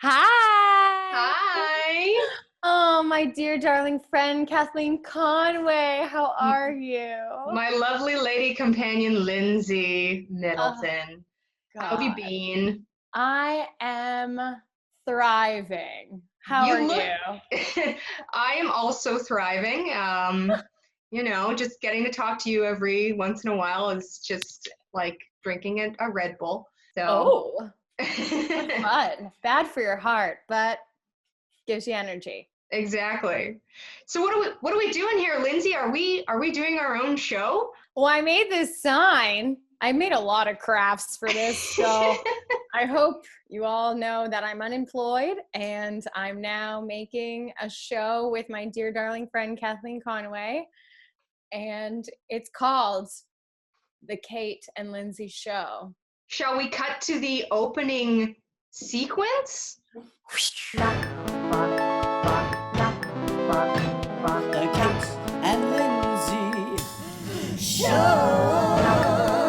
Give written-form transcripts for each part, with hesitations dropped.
Hi. Hi. Oh, my dear darling friend, Kathleen Conway. How M- are you? My lovely lady companion, Lindsay Oh, Middleton. How have you God. been? I am thriving. How are You look, you? I am also thriving. Just getting to talk to you every once in a while is just like drinking a Red Bull. So, Oh, so fun. Bad for your heart, but gives you energy. exactly. So what are we doing here, Lindsay? Are we doing our own show? Well, I made this sign. I made a lot of crafts for this, so I hope you all know that I'm unemployed and I'm now making a show with my dear darling friend Kathleen Conway, and it's called The Kate and Lindsay Show. Shall we cut to the opening sequence? The Kate and Lindsay Show.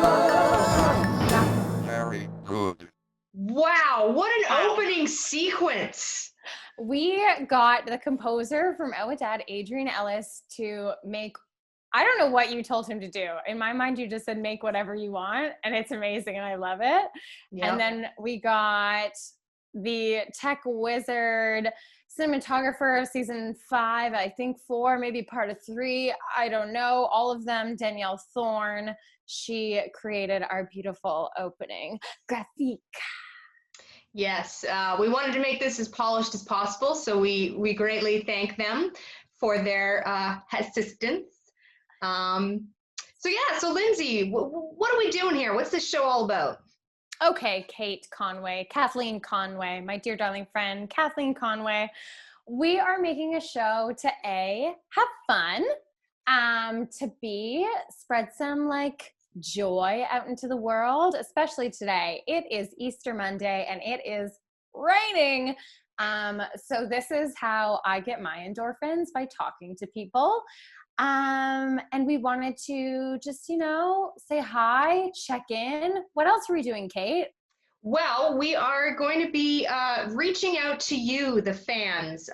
Very good. Wow, what an Wow. opening sequence! We got the composer from Oh Dad, Adrian Ellis, to make, I don't know what you told him to do. In my mind, you just said make whatever you want, and it's amazing, and I love it. And Yeah. then we got the tech wizard cinematographer of season 5, I think 4, maybe part of 3, I don't know, all of them. Danielle Thorne, she created our beautiful opening graphic. Yes, we wanted to make this as polished as possible, so we greatly thank them for their assistance. Um, so Lindsay, what are we doing here? What's this show all about? Okay, Kate Conway, Kathleen Conway, my dear darling friend, Kathleen Conway. We are making a show to A, have fun, to B, spread some like joy out into the world, especially today. It is Easter Monday and it is raining. So this is how I get my endorphins, by talking to people. And we wanted to just, say hi, check in. What else are we doing, Kate? Well, we are going to be reaching out to you, the fans,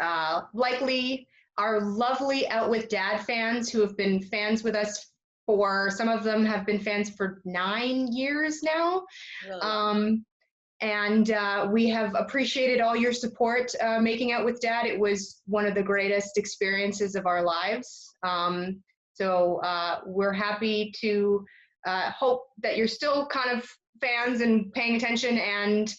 likely our lovely Out with Dad fans who have been fans with us for, some of them have been fans for 9 years now. Really long. And we have appreciated all your support making Out with Dad. It was one of the greatest experiences of our lives. So we're happy to hope that you're still kind of fans and paying attention and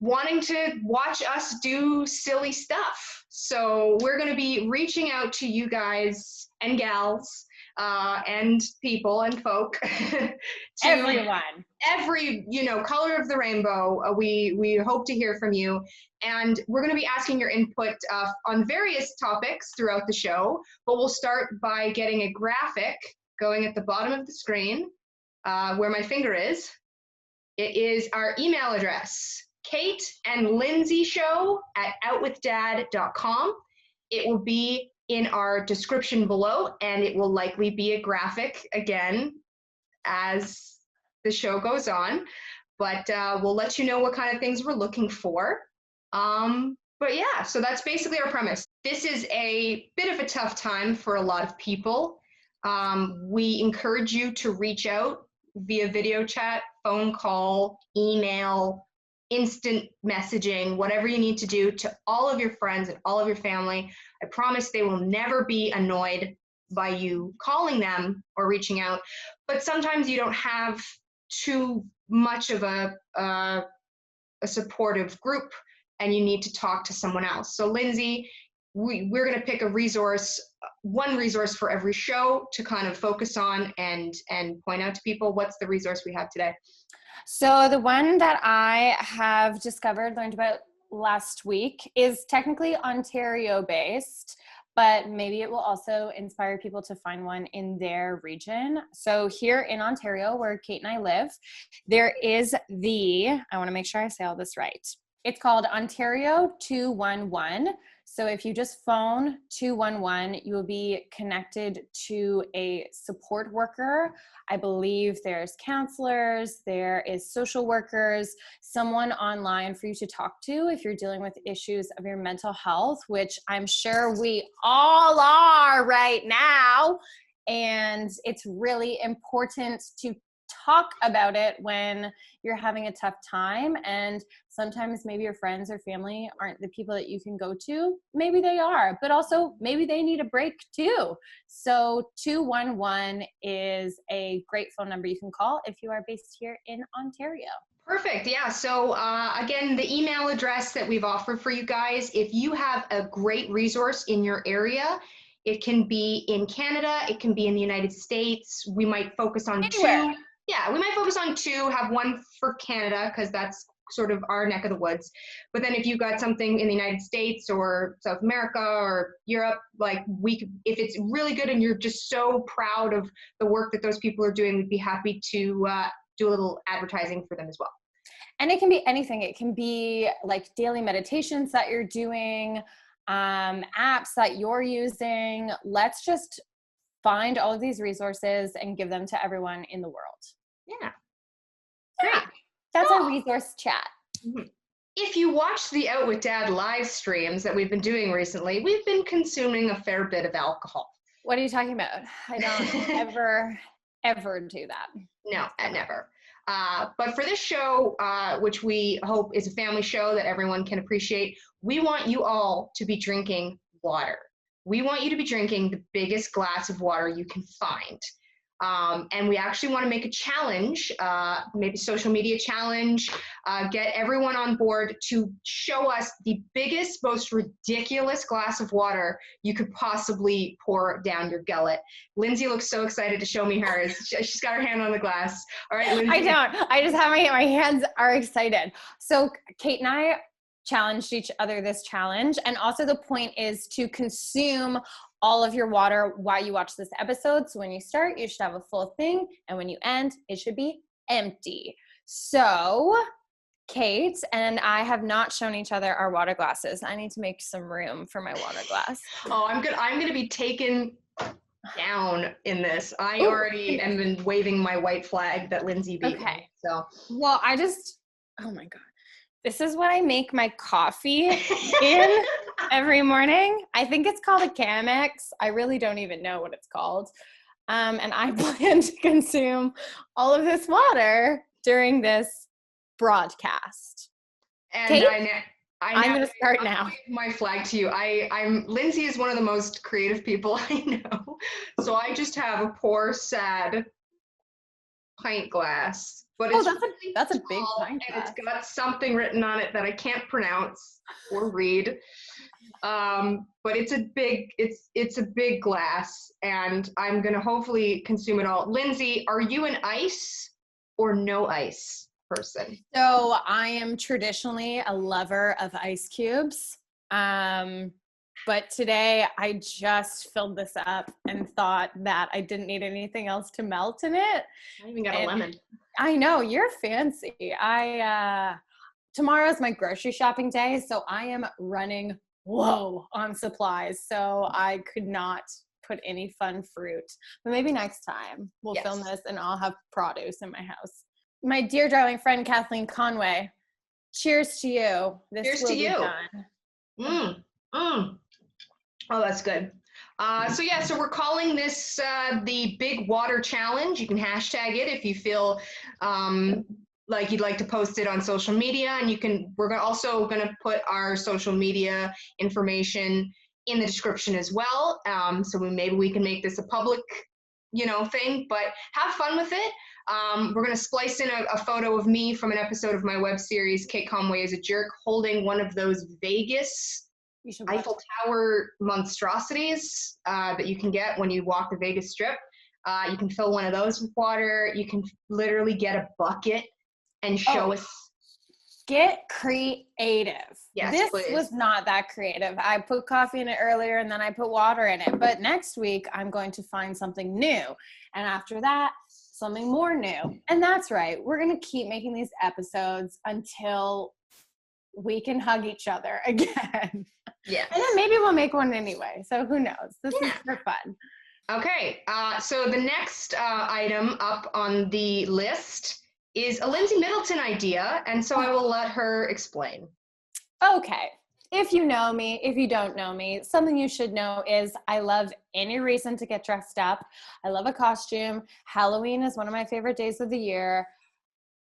wanting to watch us do silly stuff. So we're going to be reaching out to you guys and gals and people and folk to Everyone. every color of the rainbow. We hope to hear from you, and we're going to be asking your input on various topics throughout the show. But we'll start by getting a graphic going at the bottom of the screen where my finger is. It is our email address, Kate and Lindsay Show at outwithdad.com. It will be in our description below, and it will likely be a graphic again as the show goes on. But we'll let you know what kind of things we're looking for. But yeah, so that's basically our premise. This is a bit of a tough time for a lot of people. We encourage you to reach out via video chat, phone call, email, instant messaging, whatever you need to do, to all of your friends and all of your family. I promise they will never be annoyed by you calling them or reaching out. But sometimes you don't have too much of a supportive group and you need to talk to someone else. So Lindsay, we're going to pick a resource, one resource for every show to kind of focus on and point out to people. What's the resource we have today? So the one that I have learned about last week is technically Ontario based, but maybe it will also inspire people to find one in their region. So here in Ontario, where Kate and I live, there is I want to make sure I say all this right. It's called Ontario 211. So if you just phone 211, you will be connected to a support worker. I believe there's counselors, there is social workers, someone online for you to talk to if you're dealing with issues of your mental health, which I'm sure we all are right now. And it's really important to talk about it when you're having a tough time. And sometimes maybe your friends or family aren't the people that you can go to. Maybe they are, but also maybe they need a break too. So 211 is a great phone number you can call if you are based here in Ontario. Perfect. Yeah. So again, the email address that we've offered for you guys, if you have a great resource in your area, it can be in Canada, it can be in the United States. We might focus on Anywhere. two. Yeah, we might focus on two, have one for Canada because that's sort of our neck of the woods. But then if you've got something in the United States or South America or Europe, like we could, if it's really good and you're just so proud of the work that those people are doing, we'd be happy to do a little advertising for them as well. And it can be anything. It can be like daily meditations that you're doing, apps that you're using. Let's just find all of these resources and give them to everyone in the world. Yeah. Great. That's our resource chat. If you watch the Out with Dad live streams that we've been doing recently, we've been consuming a fair bit of alcohol. What are you talking about? I don't ever do that. No, never. But for this show, which we hope is a family show that everyone can appreciate, we want you all to be drinking water. We want you to be drinking the biggest glass of water you can find. And we actually want to make a challenge, maybe social media challenge, get everyone on board to show us the biggest, most ridiculous glass of water you could possibly pour down your gullet. Lindsay looks so excited to show me hers. She's got her hand on the glass. All right, Lindsay. I don't. I just have my hands are excited. So Kate and I challenged each other this challenge. And also the point is to consume all of your water while you watch this episode. So when you start, you should have a full thing. And when you end, it should be empty. So Kate and I have not shown each other our water glasses. I need to make some room for my water glass. Oh, I'm going to be taken down in this. I already am been waving my white flag that Lindsay beat me. So, well, oh my God. This is what I make my coffee in every morning. I think it's called a Chemex. I really don't even know what it's called. And I plan to consume all of this water during this broadcast. And Kate, I'm going to start now. My flag to you. Lindsay is one of the most creative people I know. So I just have a poor, sad pint glass. But that's a big pint glass. And it's got something written on it that I can't pronounce or read. But it's a big glass, and I'm gonna hopefully consume it all. Lindsay, are you an ice or no ice person? So I am traditionally a lover of ice cubes. But today I just filled this up and thought that I didn't need anything else to melt in it. I even got a lemon. I know, you're fancy. Tomorrow's my grocery shopping day, so I am running low on supplies. So I could not put any fun fruit. But maybe next time we'll film this and I'll have produce in my house. My dear darling friend Kathleen Conway, cheers to you. Cheers to you. Oh, that's good. So we're calling this the Big Water Challenge. You can hashtag it if you feel like you'd like to post it on social media, and we're also going to put our social media information in the description as well. So maybe we can make this a public, thing, but have fun with it. We're going to splice in a photo of me from an episode of my web series, Kate Conway is a Jerk, holding one of those Vegas Eiffel Tower monstrosities that you can get when you walk the Vegas Strip. You can fill one of those with water. You can literally get a bucket and show us. Get creative. Yes, this please. Was not that creative. I put coffee in it earlier and then I put water in it. But next week, I'm going to find something new. And after that, something more new. And that's right. We're going to keep making these episodes until we can hug each other again. Yeah. And then maybe we'll make one anyway. So who knows? This is for fun. Okay, so the next item up on the list is a Lindsay Middleton idea, and so I will let her explain. Okay. If you know me, if you don't know me, something you should know is I love any reason to get dressed up. I love a costume. Halloween is one of my favorite days of the year.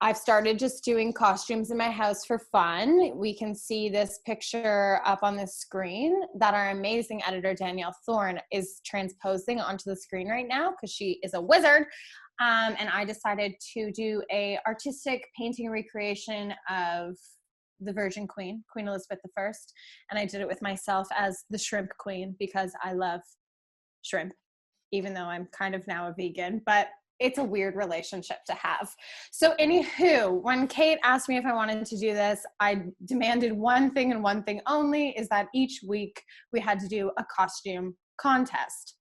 I've started just doing costumes in my house for fun. We can see this picture up on the screen that our amazing editor, Danielle Thorne, is transposing onto the screen right now because she is a wizard. And I decided to do a artistic painting recreation of the Virgin Queen, Queen Elizabeth I. And I did it with myself as the Shrimp Queen because I love shrimp, even though I'm kind of now a vegan. But it's a weird relationship to have. So anywho, when Kate asked me if I wanted to do this, I demanded one thing and one thing only, is that each week we had to do a costume contest.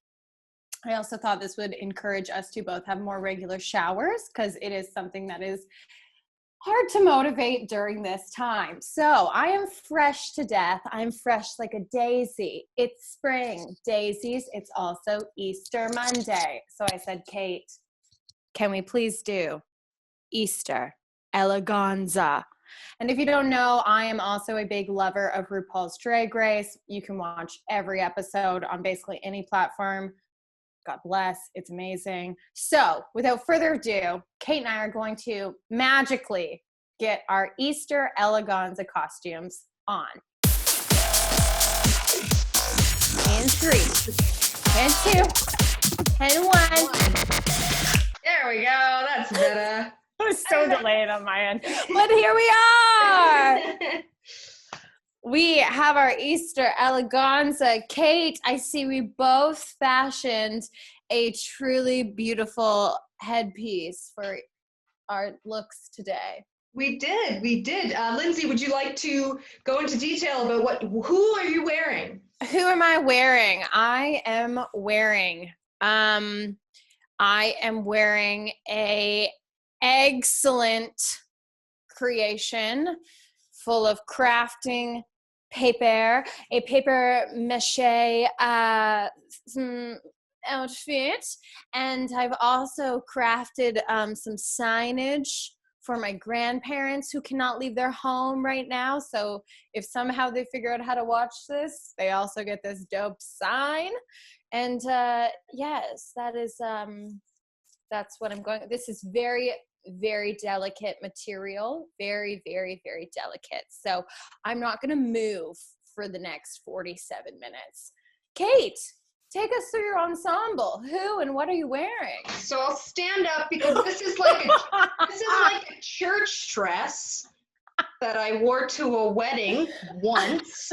I also thought this would encourage us to both have more regular showers because it is something that is hard to motivate during this time. So I am fresh to death. I'm fresh like a daisy. It's spring. Daisies. It's also Easter Monday. So I said, Kate, can we please do Easter Eleganza? And if you don't know, I am also a big lover of RuPaul's Drag Race. You can watch every episode on basically any platform. God bless. It's amazing. So without further ado, Kate and I are going to magically get our Easter Eleganza costumes on. And 3, and 2, and 1. There we go. That's better. I was so delayed on my end. But here we are. We have our Easter Eleganza. Kate, I see we both fashioned a truly beautiful headpiece for our looks today. We did. Lindsay, would you like to go into detail about who are you wearing? Who am I wearing? I am wearing a excellent creation full of crafting paper, a paper mache outfit, and I've also crafted some signage for my grandparents who cannot leave their home right now. So if somehow they figure out how to watch this, they also get this dope sign. And yes, that's what I'm going. This is very, very delicate material, very, very, very delicate. So I'm not going to move for the next 47 minutes. Kate, take us through your ensemble. Who and what are you wearing? So I'll stand up because this is like a church dress that I wore to a wedding once.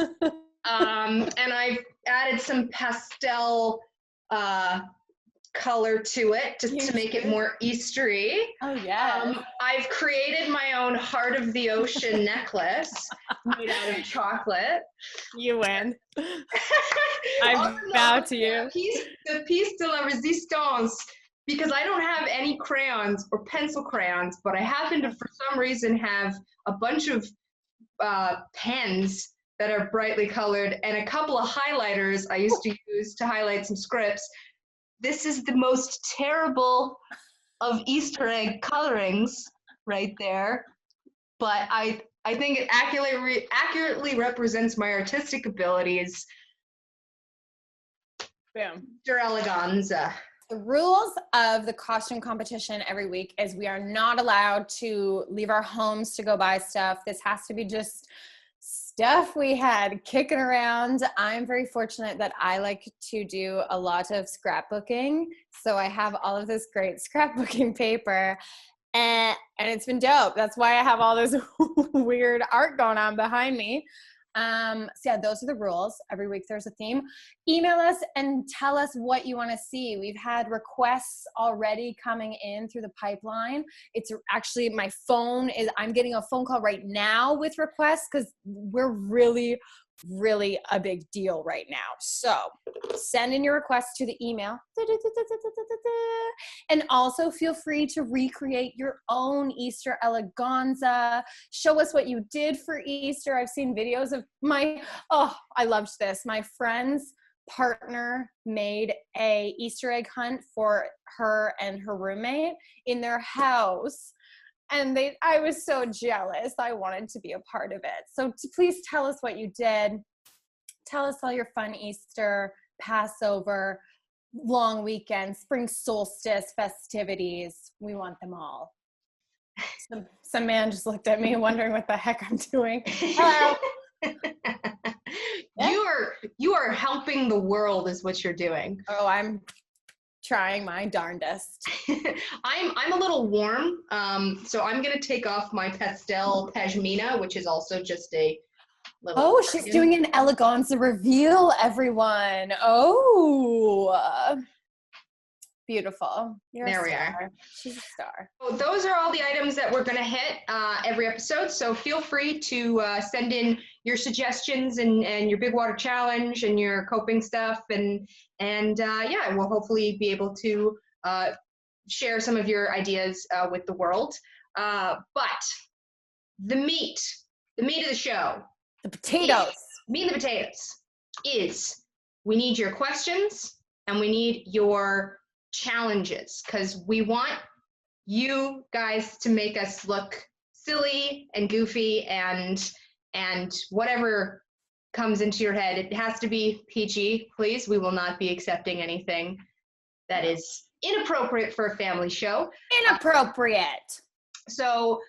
And I've added some pastel color to it just to make it more Eastery. Oh, yeah. I've created my own Heart of the Ocean necklace made out of chocolate. You win. I bow to you. The piece de la resistance, because I don't have any crayons or pencil crayons, but I happen to, for some reason, have a bunch of pens that are brightly colored and a couple of highlighters I used to use to highlight some scripts. This is the most terrible of Easter egg colorings right there, but I think it accurately represents my artistic abilities. Boom. Easter Eleganza. The rules of the costume competition every week is we are not allowed to leave our homes to go buy stuff. This has to be just stuff we had kicking around. I'm very fortunate that I like to do a lot of scrapbooking. So I have all of this great scrapbooking paper and it's been dope. That's why I have all this weird art going on behind me. So yeah, those are the rules. Every week there's a theme. Email us and tell us what you want to see. We've had requests already coming in through the pipeline. It's actually, I'm getting a phone call right now with requests because we're really really a big deal right now. So send in your requests to the email. And also feel free to recreate your own Easter eleganza. Show us what you did for Easter. I've seen videos of I loved this. My friend's partner made a Easter egg hunt for her and her roommate in their house. And I was so jealous. I wanted to be a part of it. So please tell us what you did. Tell us all your fun Easter, Passover, long weekend, spring solstice festivities. We want them all. Some man just looked at me wondering what the heck I'm doing. Hello. You are helping the world is what you're doing. Oh, I'm trying my darndest. I'm a little warm, so I'm gonna take off my pastel pashmina, which is also just a little. Oh, she's doing an eleganza reveal, everyone. Oh, beautiful. There we are. She's a star. So those are all the items that we're gonna hit every episode. So feel free to send in your suggestions and your big water challenge and your coping stuff and yeah, we'll hopefully be able to share some of your ideas with the world. But the meat of the show, The potatoes. meat and the potatoes, is we need your questions and we need your challenges, because we want you guys to make us look silly and goofy and whatever comes into your head. It has to be PG, please. We will not be accepting anything that is inappropriate for a family show. Inappropriate. So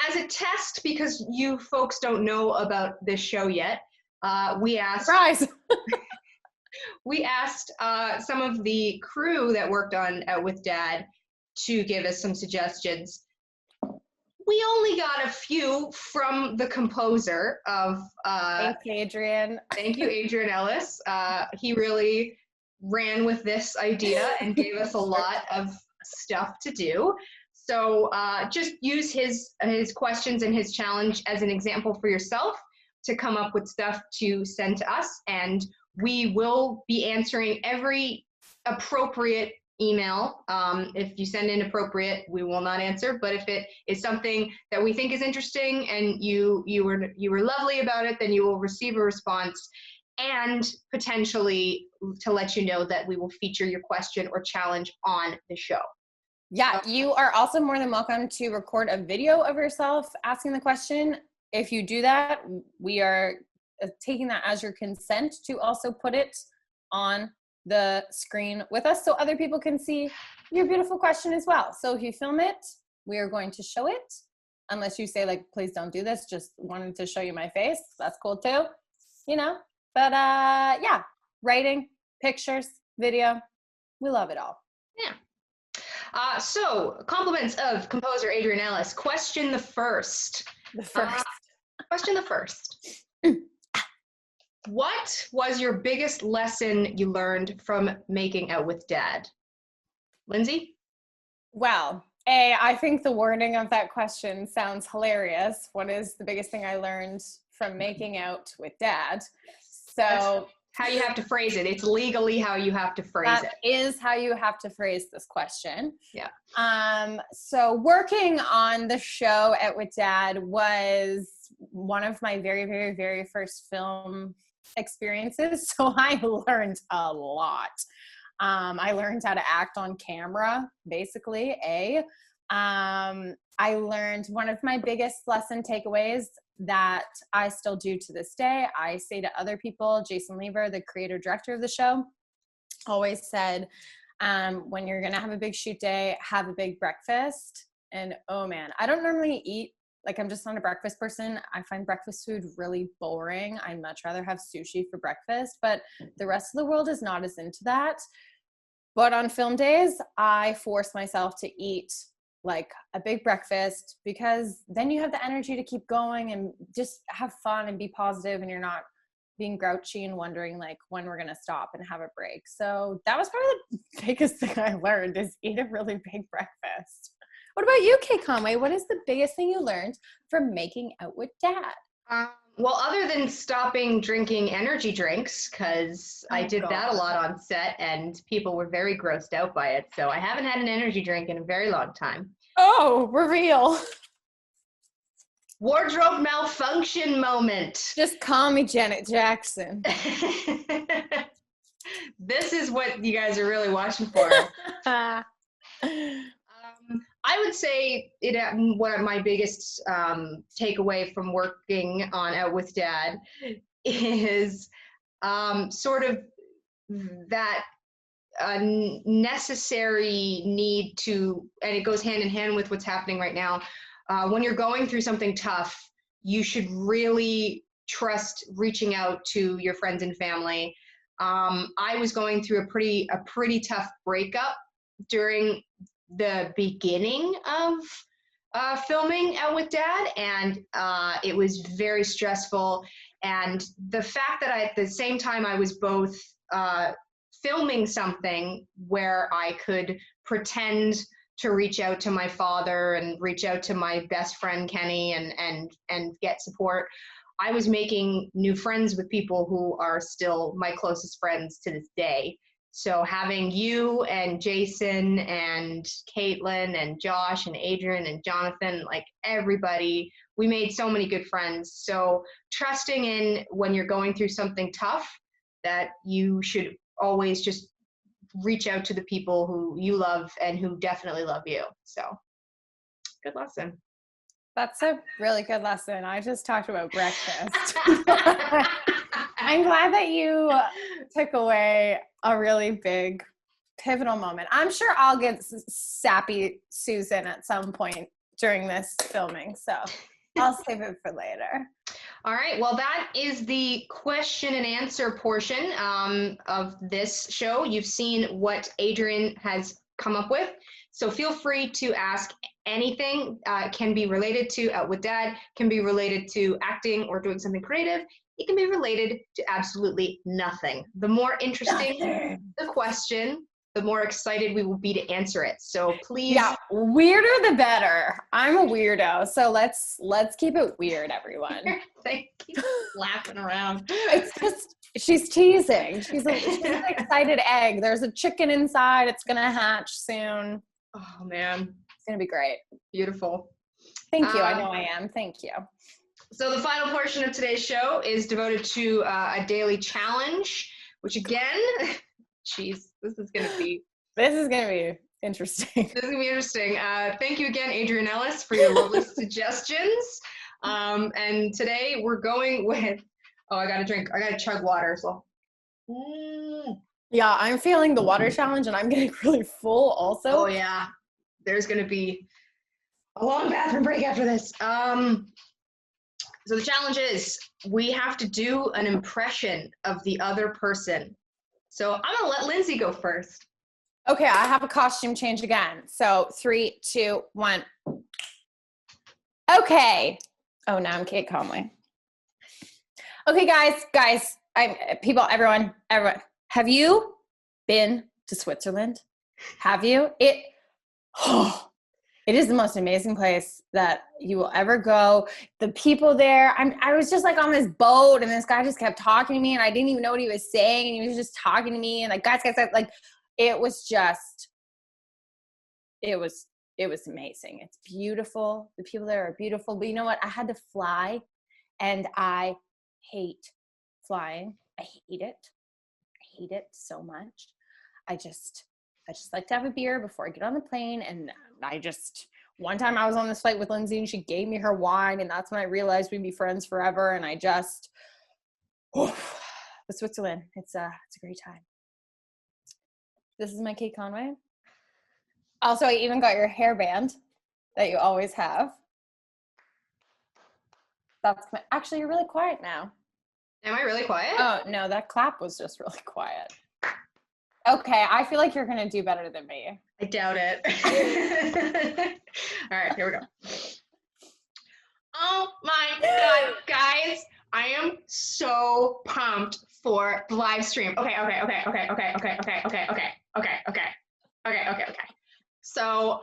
as a test, because you folks don't know about this show yet, we asked Surprise. we asked some of the crew that worked on With Dad to give us some suggestions. We only got a few from the composer of Thanks, Adrian. Thank you, Adrian Ellis. He really ran with this idea and gave us a lot of stuff to do. So just use his questions and his challenge as an example for yourself to come up with stuff to send to us, and we will be answering every appropriate email. If you send in appropriate, we will not answer, but if it is something that we think is interesting and you were lovely about it, then you will receive a response, and potentially to let you know that we will feature your question or challenge on the show. Yeah, you are also more than welcome to record a video of yourself asking the question. If you do that, we are taking that as your consent to also put it on the screen with us so other people can see your beautiful question as well. So if you film it, we are going to show it. Unless you say, like, please don't do this, just wanted to show you my face. That's cool too, you know? But yeah, writing, pictures, video, we love it all. Yeah. So, compliments of composer Adrian Ellis. Question the first. Question the first. What was your biggest lesson you learned from making Out with Dad? Lindsay? Well, I think the wording of that question sounds hilarious. What is the biggest thing I learned from making out with Dad? So how you have to phrase it. It's legally how you have to phrase it. That is how you have to phrase this question. Yeah. So working on the show Out with Dad was one of my very, very, very first film experiences. So I learned a lot. I learned how to act on camera, basically. I learned one of my biggest lesson takeaways that I still do to this day. I say to other people, Jason Lever, the creator director of the show, always said, when you're going to have a big shoot day, have a big breakfast. And oh man, I don't normally eat, like, I'm just not a breakfast person. I find breakfast food really boring. I'd much rather have sushi for breakfast, but the rest of the world is not as into that. But on film days, I force myself to eat like a big breakfast, because then you have the energy to keep going and just have fun and be positive, and you're not being grouchy and wondering like when we're going to stop and have a break. So that was probably the biggest thing I learned, is eat a really big breakfast. What about you, Kay Conway? What is the biggest thing you learned from making Out with Dad? Well, other than stopping drinking energy drinks, because I Oh, did that a God. lot on set and people were very grossed out by it. So I haven't had an energy drink in a very long time. Oh, reveal. Wardrobe malfunction moment. Just call me Janet Jackson. This is what you guys are really watching for. I would say one of my biggest takeaway from working on Out with Dad is sort of that necessary need to, and it goes hand in hand with what's happening right now. When you're going through something tough, you should really trust reaching out to your friends and family. I was going through a pretty tough breakup during the beginning of filming Out with Dad, and it was very stressful. And the fact that at the same time I was both filming something where I could pretend to reach out to my father and reach out to my best friend Kenny and get support, I was making new friends with people who are still my closest friends to this day. So having you and Jason and Caitlin and Josh and Adrian and Jonathan, like everybody, we made so many good friends. So trusting in when you're going through something tough, that you should always just reach out to the people who you love and who definitely love you. So good lesson. That's a really good lesson. I just talked about breakfast. I'm glad that you took away a really big pivotal moment. I'm sure I'll get sappy Susan at some point during this filming, so I'll save it for later. All right, well, that is the question and answer portion of this show. You've seen what Adrian has come up with, so feel free to ask anything. Can be related to Out with Dad, can be related to acting or doing something creative. It can be related to absolutely nothing. The more interesting the question, the more excited we will be to answer it. So please. Yeah, weirder the better. I'm a weirdo, so let's keep it weird, everyone. Thank you. Laughing around. It's just, she's teasing. She's an excited egg. There's a chicken inside. It's gonna hatch soon. Oh man, It's gonna be great. beautiful. Thank you. I know I am. Thank you. So the final portion of today's show is devoted to a daily challenge, which again, geez, this is gonna be Interesting. This is gonna be interesting. Thank you again, Adrian Ellis, for your lovely suggestions. And today we're going with, I gotta chug water, so. Yeah, I'm feeling the water challenge and I'm getting really full also. Oh yeah, there's gonna be a long bathroom break after this. So the challenge is we have to do an impression of the other person. So I'm gonna let Lindsay go first. Okay, I have a costume change again. So 3, 2, 1. Okay. Oh, now I'm Kate Conway. Okay, guys, everyone, have you been to Switzerland? Have you? It is the most amazing place that you will ever go. The people there, I was just like on this boat and this guy just kept talking to me and I didn't even know what he was saying. And he was just talking to me and like, guys, like, it was amazing. It's beautiful. The people there are beautiful. But you know what? I had to fly and I hate flying. I hate it. I hate it so much. I just like to have a beer before I get on the plane. And one time I was on this flight with Lindsay and she gave me her wine and that's when I realized we'd be friends forever. And but Switzerland, it's a great time. This is my Kate Conway. Also, I even got your hairband that you always have. Actually, you're really quiet now. Am I really quiet? Oh, no, that clap was just really quiet. Okay, I feel like you're going to do better than me. I doubt it. All right, here we go. Oh my God, guys. I am so pumped for the live stream. Okay. So,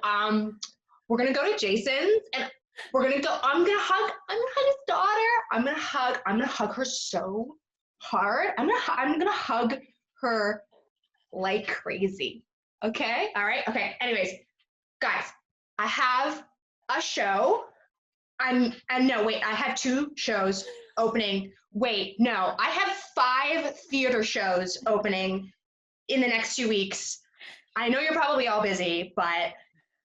we're going to go to Jason's and We're gonna go. I'm gonna hug his daughter. I'm gonna hug her so hard. I'm gonna hug her like crazy. Okay? All right? Okay. Anyways, guys, I have a show. I have 2 shows opening. Wait, no, I have 5 theater shows opening in the next 2 weeks. I know you're probably all busy, but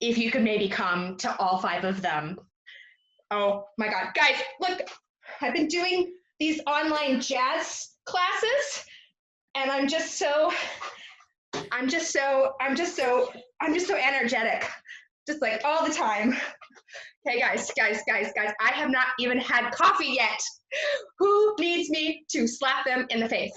if you could maybe come to all 5 of them. Oh my God, guys, look, I've been doing these online jazz classes, and I'm just so energetic, just like all the time. Okay, guys, I have not even had coffee yet. Who needs me to slap them in the face?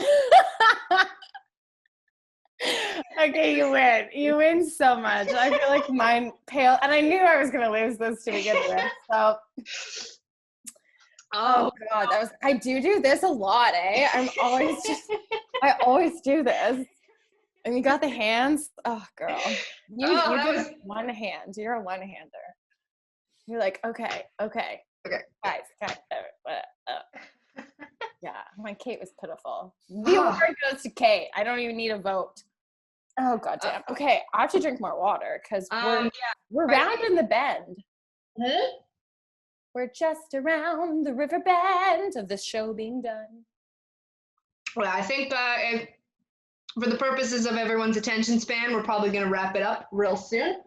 Okay, you win. You win so much. I feel like mine pale, and I knew I was gonna lose this to begin with. So, oh God, I do this a lot, eh? I always do this. And you got the hands. Oh, girl, you just one hand. You're a one-hander. You're like, okay, guys. Yeah, my Kate was pitiful. The award goes to Kate. I don't even need a vote. Oh goddamn. Okay, I have to drink more water because we're round in the bend. Huh? We're just around the river bend of the show being done. Well, I think for the purposes of everyone's attention span, we're probably going to wrap it up real soon.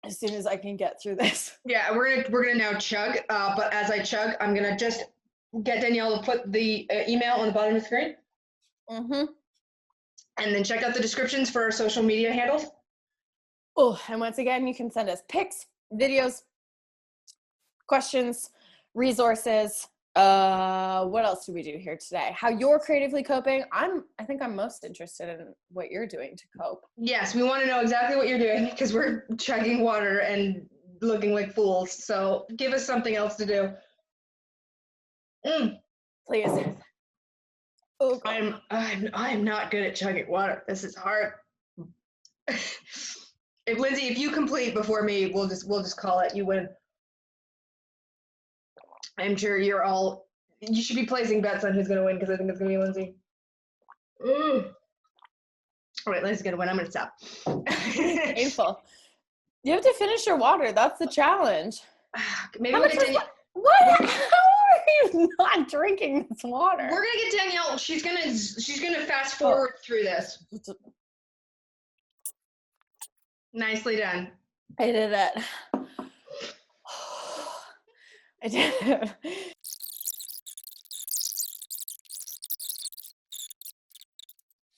As soon as I can get through this. Yeah, we're gonna now chug. But as I chug, I'm gonna just get Danielle to put the email on the bottom of the screen. Mm-hmm. And then check out the descriptions for our social media handles. Oh, and once again, you can send us pics, videos, questions, resources. What else do we do here today? How you're creatively coping. I think I'm most interested in what you're doing to cope. Yes, we want to know exactly what you're doing because we're chugging water and looking like fools. So give us something else to do. Please. Oh, I'm not good at chugging water. This is hard. Lindsay, if you complete before me, we'll just call it. You win. I'm sure you should be placing bets on who's going to win because I think it's going to be Lindsay. All right, Lindsay's going to win. I'm going to stop. Painful. You have to finish your water. That's the challenge. Maybe we'll get Danielle. What? How are you not drinking this water? We're going to get Danielle. She's gonna fast forward through this. Nicely done. I did it. I did it.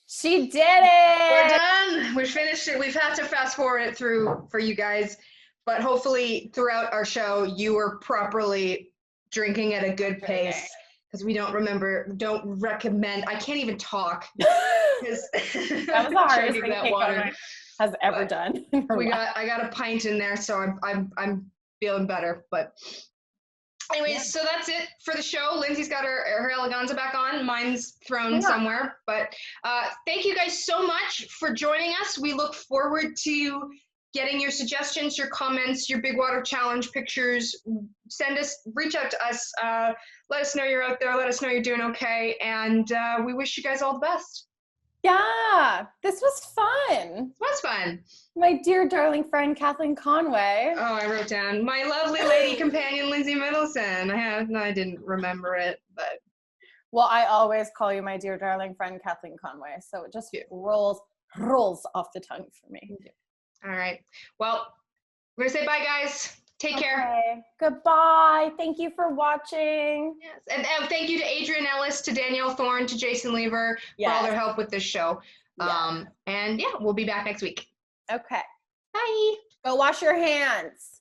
She did it. We're done. We finished it. We've had to fast forward it through for you guys, but hopefully throughout our show, you were properly drinking at a good pace because we don't recommend. I can't even talk. That was the hardest thing that water has ever done. I got a pint in there, so I'm feeling better. But anyways, so that's it for the show. Lindsay's got her eleganza back on. Mine's thrown somewhere. But thank you guys so much for joining us. We look forward to getting your suggestions, your comments, your Big Water Challenge pictures. Reach out to us. Let us know you're out there. Let us know you're doing okay. And we wish you guys all the best. Yeah, this was fun. It was fun. My dear darling friend, Kathleen Conway. Oh, I wrote down my lovely lady companion, Lindsay Middleton. I didn't remember it, but. Well, I always call you my dear darling friend, Kathleen Conway. So it just rolls off the tongue for me. All right. Well, we're going to say bye, guys. Take care. Goodbye. Thank you for watching. Yes. And thank you to Adrian Ellis, to Danielle Thorne, to Jason Lever for all their help with this show. And we'll be back next week. Okay. Bye. Go wash your hands.